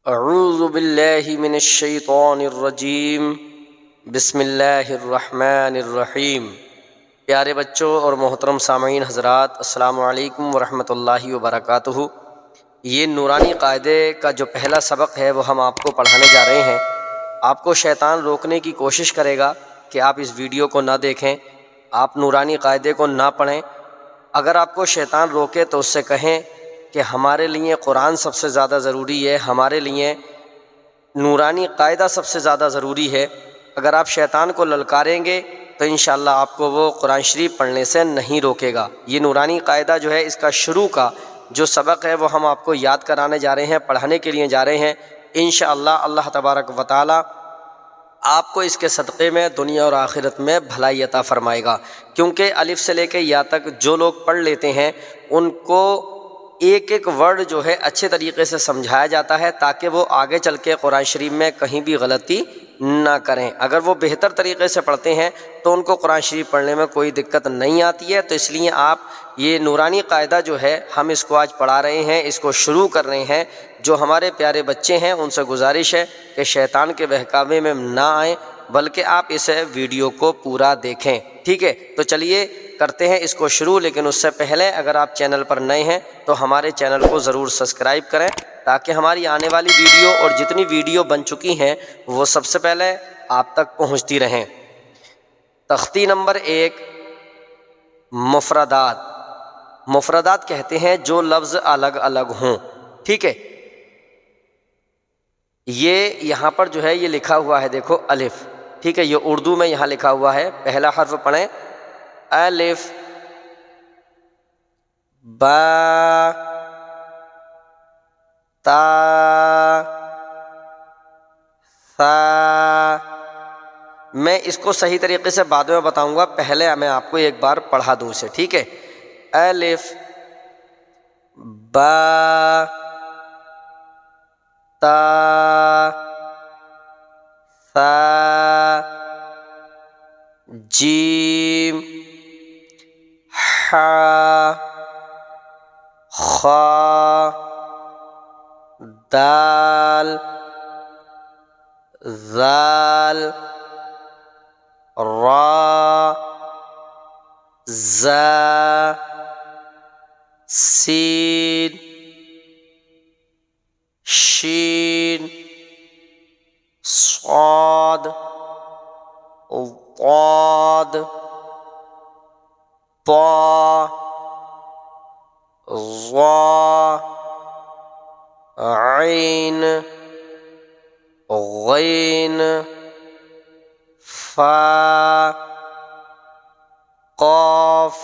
اعوذ باللہ من الشیطان الرجیم بسم اللہ الرحمن الرحیم۔ پیارے بچوں اور محترم سامعین حضرات، السلام علیکم ورحمۃ اللہ وبرکاتہ۔ یہ نورانی قاعدے کا جو پہلا سبق ہے وہ ہم آپ کو پڑھانے جا رہے ہیں۔ آپ کو شیطان روکنے کی کوشش کرے گا کہ آپ اس ویڈیو کو نہ دیکھیں، آپ نورانی قاعدے کو نہ پڑھیں۔ اگر آپ کو شیطان روکے تو اس سے کہیں کہ ہمارے لیے قرآن سب سے زیادہ ضروری ہے، ہمارے لیے نورانی قاعدہ سب سے زیادہ ضروری ہے۔ اگر آپ شیطان کو للکاریں گے تو انشاءاللہ آپ کو وہ قرآن شریف پڑھنے سے نہیں روکے گا۔ یہ نورانی قاعدہ جو ہے، اس کا شروع کا جو سبق ہے وہ ہم آپ کو یاد کرانے جا رہے ہیں، پڑھانے کے لیے جا رہے ہیں۔ انشاءاللہ اللہ تبارک و تعالی آپ کو اس کے صدقے میں دنیا اور آخرت میں بھلائی عطا فرمائے گا، کیونکہ الف سے لے کے یا تک جو لوگ پڑھ لیتے ہیں ان کو ایک ایک ورڈ جو ہے اچھے طریقے سے سمجھایا جاتا ہے، تاکہ وہ آگے چل کے قرآن شریف میں کہیں بھی غلطی نہ کریں۔ اگر وہ بہتر طریقے سے پڑھتے ہیں تو ان کو قرآن شریف پڑھنے میں کوئی دقت نہیں آتی ہے۔ تو اس لیے آپ یہ نورانی قاعدہ جو ہے ہم اس کو آج پڑھا رہے ہیں، اس کو شروع کر رہے ہیں۔ جو ہمارے پیارے بچے ہیں ان سے گزارش ہے کہ شیطان کے بہکاوے میں نہ آئیں، بلکہ آپ اس ویڈیو کو پورا دیکھیں، ٹھیک ہے؟ تو چلیے کرتے ہیں اس کو شروع، لیکن اس سے پہلے اگر آپ چینل پر نئے ہیں تو ہمارے چینل کو ضرور سبسکرائب کریں، تاکہ ہماری آنے والی ویڈیو اور جتنی ویڈیو بن چکی ہیں وہ سب سے پہلے آپ تک پہنچتی رہیں۔ تختی نمبر 1، مفردات۔ مفردات کہتے ہیں جو لفظ الگ الگ ہوں، ٹھیک ہے؟ یہ یہاں پر جو ہے یہ لکھا ہوا ہے، دیکھو الف، ٹھیک ہے؟ یہ اردو میں یہاں لکھا ہوا ہے۔ پہلا حرف پڑھیں، الف، با، تا، ثا۔ میں اس کو صحیح طریقے سے بعد میں بتاؤں گا، پہلے میں آپ کو ایک بار پڑھا دوں اسے، ٹھیک ہے؟ الف، با، تا، ثا، جیم، حا، خا، دال، ذال، را، زا، سین، شین، صاد، ضاد، طا، ظا، عین، غین، فا، قاف،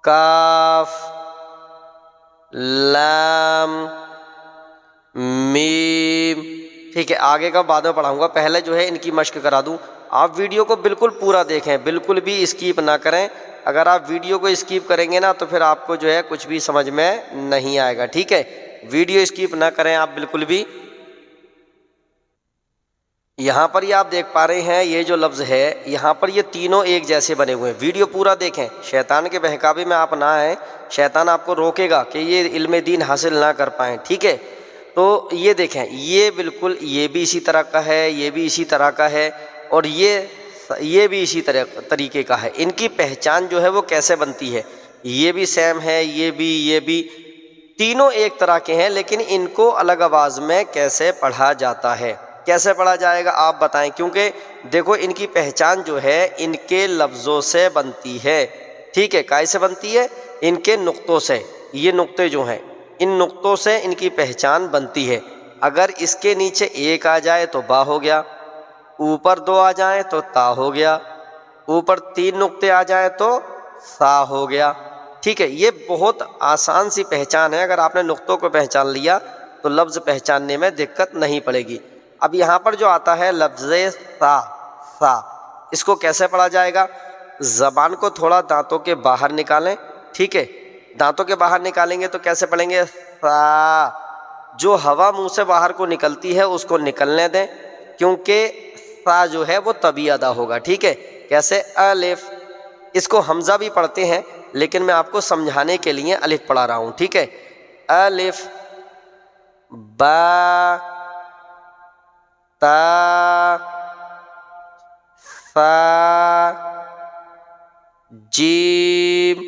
کاف، لام، میم، ٹھیک ہے؟ آگے کا بعد میں پڑھاؤں گا، پہلے جو ہے ان کی مشق کرا دوں۔ آپ ویڈیو کو بالکل پورا دیکھیں، بالکل بھی اسکیپ نہ کریں۔ اگر آپ ویڈیو کو اسکیپ کریں گے نا تو پھر آپ کو جو ہے کچھ بھی سمجھ میں نہیں آئے گا، ٹھیک ہے؟ ویڈیو اسکیپ نہ کریں آپ بالکل بھی۔ یہاں پر یہ آپ دیکھ پا رہے ہیں، یہ جو لفظ ہے یہاں پر یہ تینوں ایک جیسے بنے ہوئے ہیں۔ ویڈیو پورا دیکھیں، شیطان کے بہکاوے میں آپ نہ آئیں، شیطان آپ کو روکے گا کہ یہ علم دین حاصل نہ کر پائیں، ٹھیک ہے؟ تو یہ دیکھیں، یہ بالکل یہ بھی اسی طرح کا ہے، یہ بھی اسی طرح کا ہے، اور یہ بھی اسی طریقے کا ہے۔ ان کی پہچان جو ہے وہ کیسے بنتی ہے؟ یہ بھی سیم ہے، یہ بھی تینوں ایک طرح کے ہیں، لیکن ان کو الگ آواز میں کیسے پڑھا جاتا ہے؟ کیسے پڑھا جائے گا آپ بتائیں؟ کیونکہ دیکھو ان کی پہچان جو ہے ان کے لفظوں سے بنتی ہے، ٹھیک ہے؟ کائے سے بنتی ہے؟ ان کے نقطوں سے۔ یہ نقطے جو ہیں ان نقطوں سے ان کی پہچان بنتی ہے۔ اگر اس کے نیچے ایک آ جائے تو با ہو گیا، اوپر دو آ جائیں تو تا ہو گیا، اوپر تین نقطے آ جائیں تو ثا ہو گیا، ٹھیک ہے؟ یہ بہت آسان سی پہچان ہے، اگر آپ نے نقطوں کو پہچان لیا تو لفظ پہچاننے میں دقت نہیں پڑے گی۔ اب یہاں پر جو آتا ہے لفظ ثا، اس کو کیسے پڑھا جائے گا؟ زبان کو تھوڑا دانتوں کے باہر نکالیں، ٹھیک ہے؟ دانتوں کے باہر نکالیں گے تو کیسے پڑھیں گے؟ ثا۔ جو ہوا منہ سے باہر کو نکلتی ہے اس کو نکلنے دیں، کیونکہ ثا جو ہے وہ طبی ادا ہوگا، ٹھیک ہے؟ کیسے؟ الف، اس کو حمزہ بھی پڑھتے ہیں لیکن میں آپ کو سمجھانے کے لیے الف پڑھا رہا ہوں، ٹھیک ہے؟ الف، با تا ثا جیم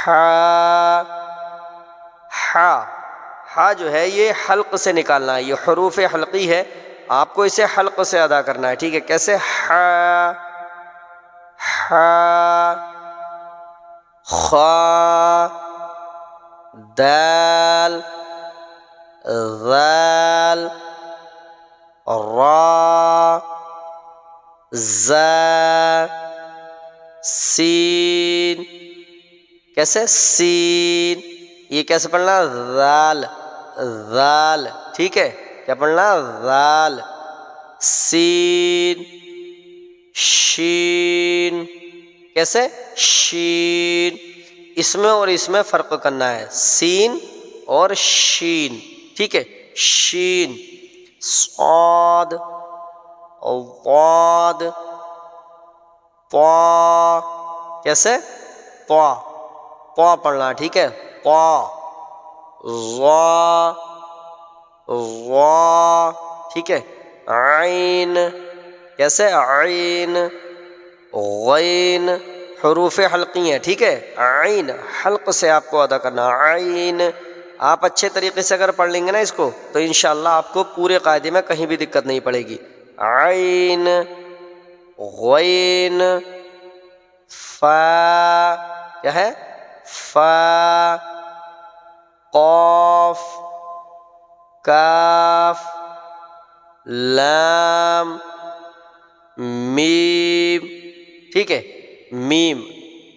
ہا ہا. ہا جو ہے یہ حلق سے نکالنا ہے، یہ حروف حلقی ہے، آپ کو اسے حلق سے ادا کرنا ہے. ٹھیک ہے، کیسے؟ ہا ہا خا دال ذال را زا سین. کیسے؟ سین. یہ کیسے پڑھنا؟ ذال ذال. ٹھیک ہے، کیا پڑھنا؟ ذال. سین شین. کیسے؟ شین. اس میں اور اس میں فرق کرنا ہے، سین اور شین. ٹھیک ہے، شین. صاد ضاد طا. کیسے؟ طا طا پڑھنا. ٹھیک ہے، طا. ظا ظا. ٹھیک ہے، عین. کیسے؟ عین. غین. حروف حلقی ہیں. ٹھیک ہے، عین حلق سے آپ کو ادا کرنا. عین. آپ اچھے طریقے سے اگر پڑھ لیں گے نا اس کو تو انشاءاللہ آپ کو پورے قاعدے میں کہیں بھی دقت نہیں پڑے گی. عین غین فا. کیا ہے؟ فا. قاف کاف لام میم. ٹھیک ہے، میم.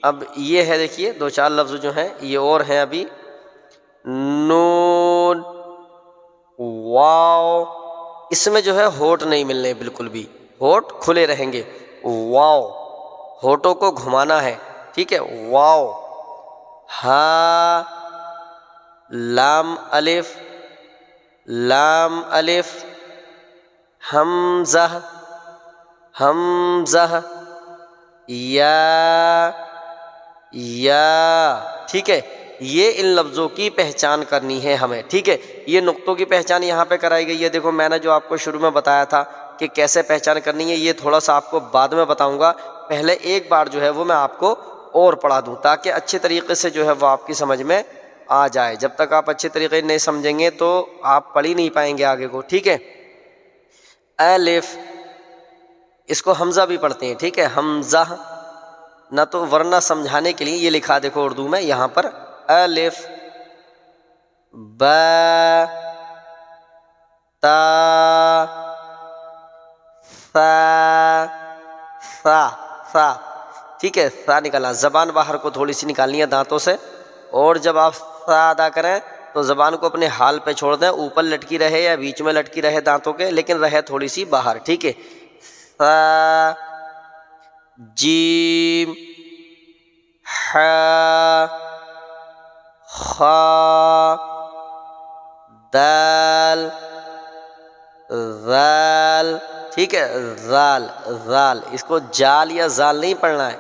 اب یہ ہے، دیکھیے دو چار لفظ جو ہیں یہ اور ہیں ابھی. نون واو. اس میں جو ہے ہونٹ نہیں ملنے بالکل بھی، ہونٹ کھلے رہیں گے. واو ہونٹوں کو گھمانا ہے. ٹھیک ہے، واو. ہا لام الف لام الف. حمزہ حمزہ. یا یا. ٹھیک ہے، یہ ان لفظوں کی پہچان کرنی ہے ہمیں. ٹھیک ہے، یہ نقطوں کی پہچان یہاں پہ کرائی گئی ہے. دیکھو میں نے جو آپ کو شروع میں بتایا تھا کہ کیسے پہچان کرنی ہے، یہ تھوڑا سا آپ کو بعد میں بتاؤں گا. پہلے ایک بار جو ہے وہ میں آپ کو اور پڑھا دوں تاکہ اچھے طریقے سے جو ہے وہ آپ کی سمجھ میں آ جائے. جب تک آپ اچھے طریقے نہیں سمجھیں گے تو آپ پڑھ ہی نہیں پائیں گے آگے کو. ٹھیک ہے، الف اس کو حمزہ بھی پڑھتے ہیں. ٹھیک ہے، حمزہ. نہ تو ورنہ سمجھانے کے لیے یہ لکھا دیکھو اردو میں یہاں پر الف با تا ثا ثا ثا. ٹھیک ہے، ثا نکالنا. زبان باہر کو تھوڑی سی نکالنی ہے دانتوں سے، اور جب آپ ثا ادا کریں تو زبان کو اپنے حال پہ چھوڑ دیں. اوپر لٹکی رہے یا بیچ میں لٹکی رہے دانتوں کے، لیکن رہے تھوڑی سی باہر. ٹھیک ہے، ثا جیم ہا خا دال ذال. ٹھیک ہے، ذال ذال. اس کو جال یا زال نہیں پڑھنا ہے.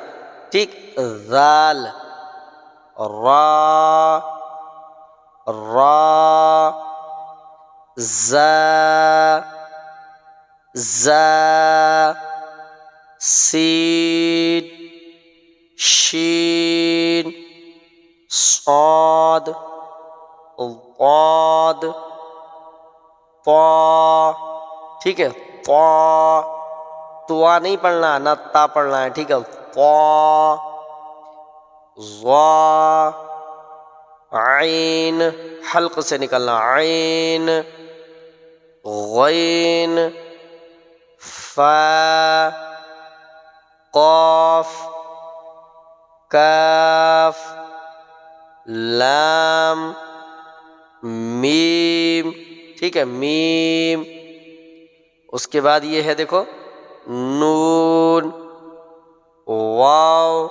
ٹھیک، ذال. را را زا زا سین شین صاد ضاد طا. ٹھیک ہے، طا. طوا نہیں پڑھنا، نہ تا پڑھنا ہے. ٹھیک ہے، طا. ظا عین حلق سے نکلنا. عین غین فا قاف کاف لام میم. ٹھیک ہے، میم. اس کے بعد یہ ہے دیکھو نون واو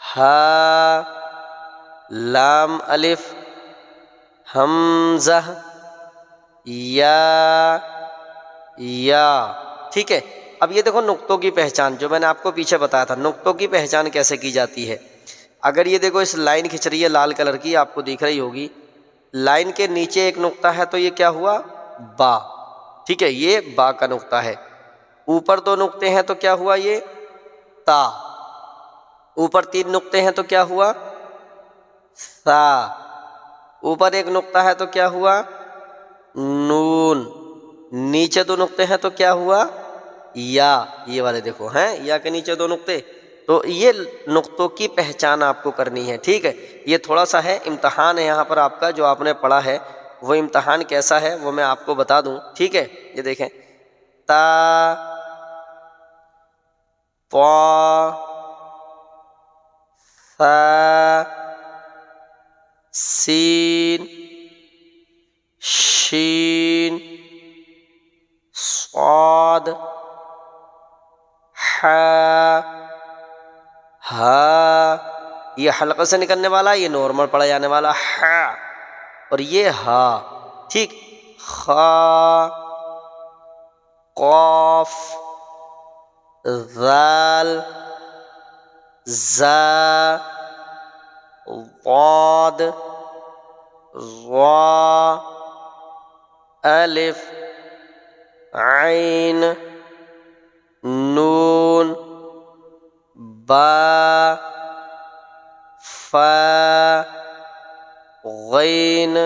ہا لام الف حمزہ یا یا. ٹھیک ہے، اب یہ دیکھو نقطوں کی پہچان جو میں نے آپ کو پیچھے بتایا تھا. نقطوں کی پہچان کیسے کی جاتی ہے؟ اگر یہ دیکھو اس لائن کھنچ رہی ہے لال کلر کی، آپ کو دکھ رہی ہوگی. لائن کے نیچے ایک نقطہ ہے تو یہ کیا ہوا؟ با، ٹھیک ہے، یہ با کا نقطہ ہے۔ اوپر 2 نقطے ہیں تو کیا ہوا؟ یہ تا۔ اوپر 3 نقطے ہیں تو کیا ہوا؟ سا۔ اوپر 1 نقطہ ہے تو کیا ہوا؟ نون۔ نیچے 2 نقطے ہیں تو کیا ہوا؟ یا۔ یہ والے دیکھو ہیں، یا کے نیچے 2 نقطے، تو یہ نقطوں کی پہچان آپ کو کرنی ہے، ٹھیک ہے۔ یہ تھوڑا سا ہے، امتحان ہے یہاں پر آپ کا، جو آپ نے پڑھا ہے وہ امتحان کیسا ہے وہ میں آپ کو بتا دوں، ٹھیک ہے۔ یہ دیکھیں، تا، طا، ثا، سین، شین، صاد، ح، ہا۔ یہ حلقے سے نکلنے والا، یہ نارمل پڑھا جانے والا ح، اور یہ ہا، ٹھیک۔ خا، قاف، ذال، زا، ضاد، ظا، الف، عین، نون، با، فا، غین،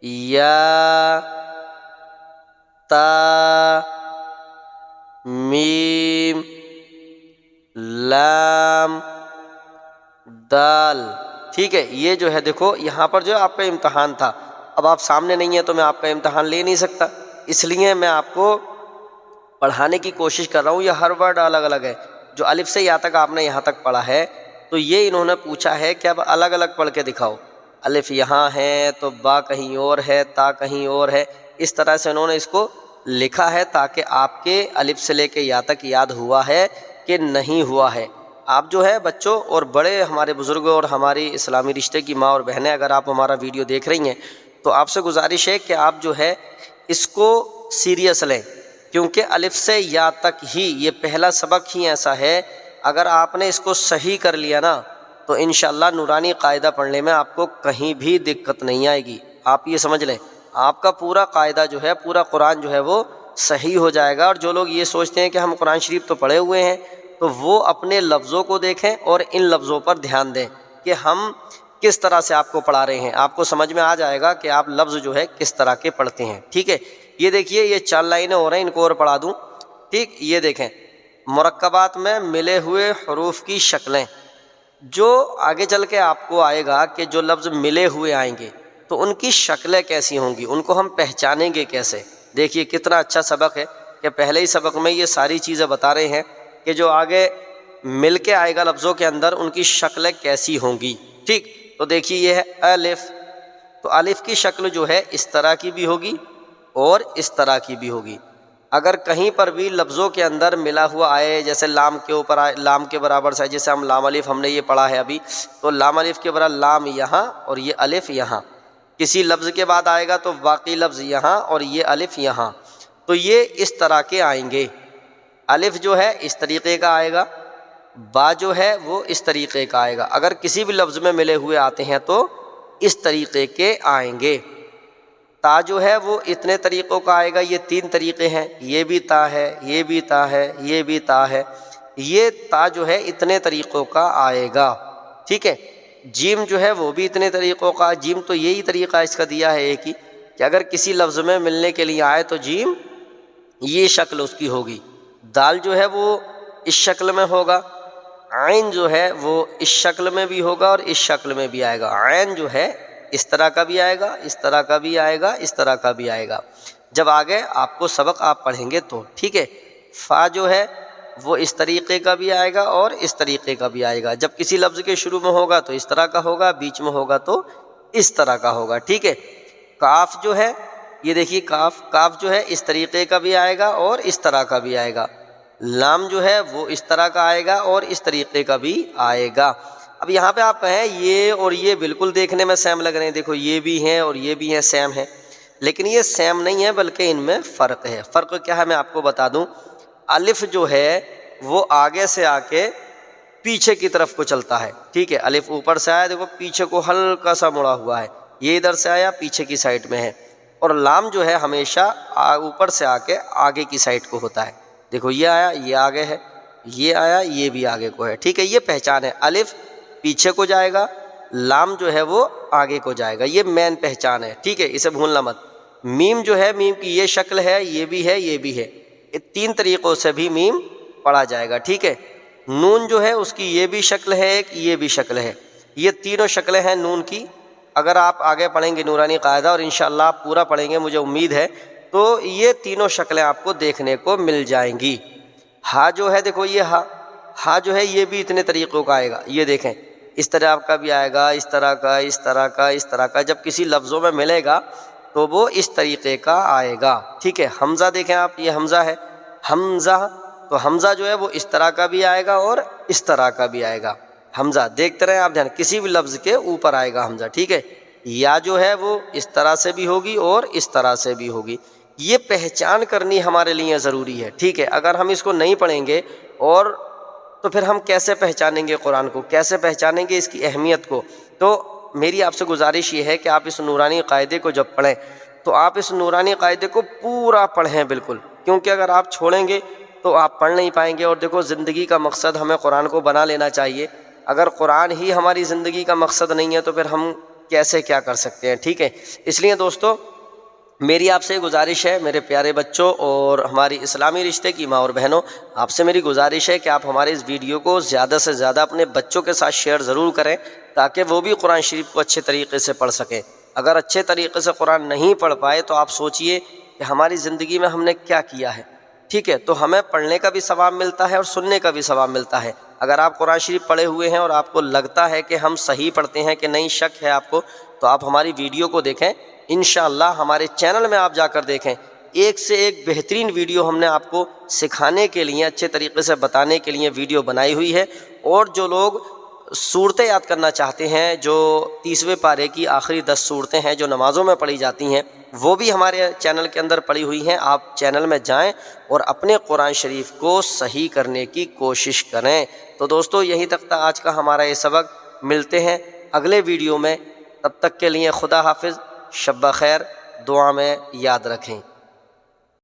یا، تا، میم، لام، دال، ٹھیک ہے۔ یہ جو ہے دیکھو یہاں پر جو آپ کا امتحان تھا، اب آپ سامنے نہیں ہیں تو میں آپ کا امتحان لے نہیں سکتا، اس لیے میں آپ کو پڑھانے کی کوشش کر رہا ہوں۔ یہ ہر ورڈ الگ الگ ہے، جو الف سے یا تک آپ نے یہاں تک پڑھا ہے تو یہ انہوں نے پوچھا ہے کہ اب الگ الگ پڑھ کے دکھاؤ۔ الف یہاں ہے تو با کہیں اور ہے، تا کہیں اور ہے، اس طرح سے انہوں نے اس کو لکھا ہے تاکہ آپ کے الف سے لے کے یا تک یاد ہوا ہے کہ نہیں ہوا ہے۔ آپ جو ہے بچوں اور بڑے ہمارے بزرگوں اور ہماری اسلامی رشتے کی ماں اور بہنیں، اگر آپ ہمارا ویڈیو دیکھ رہی ہیں تو آپ سے گزارش ہے کہ آپ جو ہے اس کو سیریس لیں، کیونکہ الف سے یا تک ہی یہ پہلا سبق ہی ایسا ہے، اگر آپ نے اس کو صحیح کر لیا نا تو انشاءاللہ نورانی قاعدہ پڑھنے میں آپ کو کہیں بھی دقت نہیں آئے گی۔ آپ یہ سمجھ لیں، آپ کا پورا قاعدہ جو ہے، پورا قرآن جو ہے وہ صحیح ہو جائے گا۔ اور جو لوگ یہ سوچتے ہیں کہ ہم قرآن شریف تو پڑھے ہوئے ہیں، تو وہ اپنے لفظوں کو دیکھیں اور ان لفظوں پر دھیان دیں کہ ہم کس طرح سے آپ کو پڑھا رہے ہیں۔ آپ کو سمجھ میں آ جائے گا کہ آپ لفظ جو ہے کس طرح کے پڑھتے ہیں، ٹھیک ہے۔ یہ دیکھیے، یہ 4 لائنیں ہو رہے ہیں، ان کو اور پڑھا دوں، ٹھیک۔ یہ دیکھیں، مرکبات میں ملے ہوئے حروف کی شکلیں، جو آگے چل کے آپ کو آئے گا کہ جو لفظ ملے ہوئے آئیں گے تو ان کی شکلیں کیسی ہوں گی، ان کو ہم پہچانیں گے کیسے۔ دیکھیے کتنا اچھا سبق ہے کہ پہلے ہی سبق میں یہ ساری چیزیں بتا رہے ہیں کہ جو آگے مل کے آئے گا لفظوں کے اندر ان کی شکلیں کیسی ہوں گی، ٹھیک۔ تو دیکھیے یہ ہے الف، تو الف کی شکل جو ہے اس طرح کی بھی ہوگی اور اس طرح کی بھی ہوگی۔ اگر کہیں پر بھی لفظوں کے اندر ملا ہوا آئے، جیسے لام کے اوپر آئے، لام کے برابر سے، جیسے ہم لام الف ہم نے یہ پڑھا ہے ابھی، تو لام الف کے برابر لام یہاں اور یہ الف یہاں، کسی لفظ کے بعد آئے گا تو باقی لفظ یہاں اور یہ الف یہاں، تو یہ اس طرح کے آئیں گے۔ الف جو ہے اس طریقے کا آئے گا، با جو ہے وہ اس طریقے کا آئے گا۔ اگر کسی بھی لفظ میں ملے ہوئے آتے ہیں تو اس طریقے کے آئیں گے۔ تا جو ہے وہ اتنے طریقوں کا آئے گا، یہ 3 طریقے ہیں، یہ بھی تا ہے، یہ بھی تا ہے، یہ بھی تا ہے، یہ تا جو ہے اتنے طریقوں کا آئے گا، ٹھیک ہے۔ جیم جو ہے وہ بھی اتنے طریقوں کا، جیم تو یہی طریقہ اس کا دیا ہے ایک ہی، کہ اگر کسی لفظ میں ملنے کے لیے آئے تو جیم یہ شکل اس کی ہوگی۔ دال جو ہے وہ اس شکل میں ہوگا، عین جو ہے وہ اس شکل میں بھی ہوگا اور اس شکل میں بھی آئے گا۔ عین جو ہے اس طرح کا بھی آئے گا، اس طرح کا بھی آئے گا، اس طرح کا بھی آئے گا، جب آگے آپ کو سبق آپ پڑھیں گے تو، ٹھیک ہے۔ فا جو ہے وہ اس طریقے کا بھی آئے گا اور اس طریقے کا بھی آئے گا، جب کسی لفظ کے شروع میں ہوگا تو اس طرح کا ہوگا، بیچ میں ہوگا تو اس طرح کا ہوگا، ٹھیک ہے۔ کاف جو ہے، یہ دیکھیے کاف، کاف جو ہے اس طریقے کا بھی آئے گا اور اس طرح کا بھی آئے گا۔ لام جو ہے وہ اس طرح کا آئے گا اور اس طریقے کا بھی آئے گا۔ اب یہاں پہ آپ کہیں یہ اور یہ بالکل دیکھنے میں سیم لگ رہے ہیں، دیکھو یہ بھی ہیں اور یہ بھی ہیں، سیم ہے، لیکن یہ سیم نہیں ہے بلکہ ان میں فرق ہے۔ فرق کیا ہے میں آپ کو بتا دوں۔ الف جو ہے وہ آگے سے آ کے پیچھے کی طرف کو چلتا ہے، ٹھیک ہے۔ الف اوپر سے آیا، دیکھو پیچھے کو ہلکا سا مڑا ہوا ہے، یہ ادھر سے آیا پیچھے کی سائڈ میں ہے، اور لام جو ہے ہمیشہ اوپر سے آ کے آگے کی سائڈ کو ہوتا ہے۔ دیکھو یہ آیا یہ آگے ہے، یہ آیا یہ بھی آگے کو ہے، ٹھیک ہے، یہ پہچان ہے۔ الف پیچھے کو جائے گا، لام جو ہے وہ آگے کو جائے گا، یہ مین پہچان ہے، ٹھیک ہے، اسے بھولنا مت۔ میم جو ہے، میم کی یہ شکل ہے، یہ بھی ہے، یہ بھی ہے، یہ تین طریقوں سے بھی میم پڑھا جائے گا، ٹھیک ہے۔ نون جو ہے اس کی یہ بھی شکل ہے ایک، یہ بھی شکل ہے، یہ تینوں شکلیں ہیں نون کی۔ اگر آپ آگے پڑھیں گے نورانی قاعدہ، اور انشاءاللہ آپ پورا پڑھیں گے مجھے امید ہے، تو یہ تینوں شکلیں آپ کو دیکھنے کو مل جائیں گی۔ ہا جو ہے، دیکھو یہ ہا جو ہے یہ بھی اتنے طریقوں کا آئے گا، یہ دیکھیں اس طرح کا بھی آئے گا، اس طرح کا، اس طرح کا، اس طرح کا، جب کسی لفظوں میں ملے گا تو وہ اس طریقے کا آئے گا، ٹھیک ہے۔ حمزہ دیکھیں آپ، یہ حمزہ ہے، حمزہ، تو حمزہ جو ہے وہ اس طرح کا بھی آئے گا اور اس طرح کا بھی آئے گا۔ حمزہ دیکھتے رہیں آپ، دھیان، کسی بھی لفظ کے اوپر آئے گا حمزہ، ٹھیک ہے۔ یا جو ہے وہ اس طرح سے بھی ہوگی اور اس طرح سے بھی ہوگی، یہ پہچان کرنی ہمارے لیے ضروری ہے، ٹھیک ہے۔ اگر ہم اس کو نہیں پڑھیں گے اور تو پھر ہم کیسے پہچانیں گے قرآن کو، کیسے پہچانیں گے اس کی اہمیت کو؟ تو میری آپ سے گزارش یہ ہے کہ آپ اس نورانی قاعدے کو جب پڑھیں تو آپ اس نورانی قاعدے کو پورا پڑھیں بالکل، کیونکہ اگر آپ چھوڑیں گے تو آپ پڑھ نہیں پائیں گے۔ اور دیکھو زندگی کا مقصد ہمیں قرآن کو بنا لینا چاہیے، اگر قرآن ہی ہماری زندگی کا مقصد نہیں ہے تو پھر ہم کیسے کیا کر سکتے ہیں، ٹھیک ہے۔ اس لیے دوستو میری آپ سے گزارش ہے، میرے پیارے بچوں اور ہماری اسلامی رشتے کی ماں اور بہنوں، آپ سے میری گزارش ہے کہ آپ ہمارے اس ویڈیو کو زیادہ سے زیادہ اپنے بچوں کے ساتھ شیئر ضرور کریں، تاکہ وہ بھی قرآن شریف کو اچھے طریقے سے پڑھ سکیں۔ اگر اچھے طریقے سے قرآن نہیں پڑھ پائے تو آپ سوچئے کہ ہماری زندگی میں ہم نے کیا کیا ہے، ٹھیک ہے۔ تو ہمیں پڑھنے کا بھی ثواب ملتا ہے اور سننے کا بھی ثواب ملتا ہے۔ اگر آپ قرآن شریف پڑھے ہوئے ہیں اور آپ کو لگتا ہے کہ ہم صحیح پڑھتے ہیں کہ نہیں، شک ہے آپ کو، تو آپ ہماری ویڈیو کو دیکھیں، انشاءاللہ ہمارے چینل میں آپ جا کر دیکھیں، ایک سے ایک بہترین ویڈیو ہم نے آپ کو سکھانے کے لیے، اچھے طریقے سے بتانے کے لیے ویڈیو بنائی ہوئی ہے۔ اور جو لوگ صورتیں یاد کرنا چاہتے ہیں، جو 30ویں پارے کی آخری 10 صورتیں ہیں جو نمازوں میں پڑھی جاتی ہیں، وہ بھی ہمارے چینل کے اندر پڑھی ہوئی ہیں۔ آپ چینل میں جائیں اور اپنے قرآن شریف کو صحیح کرنے کی کوشش کریں۔ تو دوستو یہیں تک تھا آج کا ہمارا یہ سبق، ملتے ہیں اگلے ویڈیو میں، تب تک کے لیے خدا حافظ، شب بخیر، دعا میں یاد رکھیں۔